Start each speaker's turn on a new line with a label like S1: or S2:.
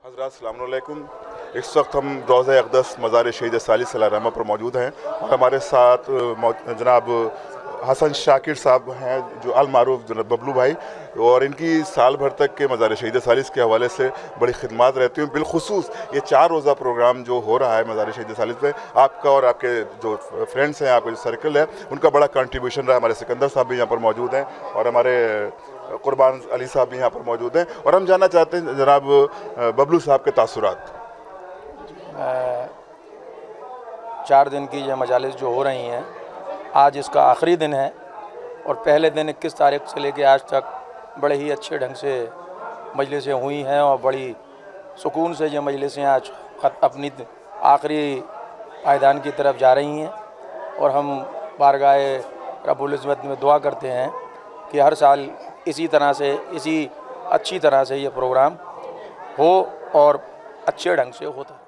S1: हज़रात अस्सलाम वालेकुम। इस वक्त हम रोज़ा अक़दस मज़ार शहीद सालिस सलारमा पर मौजूद हैं और हमारे साथ जनाब हसन शाकिर साहब हैं जो अल मारूफ जनाब बबलू भाई, और इनकी साल भर तक के मज़ार शहीद सालिस के हवाले से बड़ी खिदमत रहती हैं। बिलखुसूस ये 4 रोज़ा प्रोग्राम जो हो रहा है मज़ार शहीद सालिस पे, आपका और आपके जो फ्रेंड्स हैं, आपका जो सर्कल है, उनका बड़ा कंट्रीब्यूशन रहा है। हमारे सिकंदर साहब भी यहाँ पर मौजूद हैं और हमारे कुर्बान अली साहब भी यहाँ पर मौजूद हैं, और हम जानना चाहते हैं जनाब बबलू साहब के तासुरात।
S2: 4 दिन की ये मजालिस जो हो रही हैं, आज इसका आखिरी दिन है और पहले दिन 21 तारीख से लेकर आज तक बड़े ही अच्छे ढंग से मजलिसें हुई हैं और बड़ी सुकून से ये मजलिसें आज अपनी आखिरी पायदान की तरफ जा रही हैं। और हम बारगाह रब्बुल इज़्ज़त में दुआ करते हैं कि हर साल इसी तरह से, इसी अच्छी तरह से ये प्रोग्राम हो और अच्छे ढंग से होता है।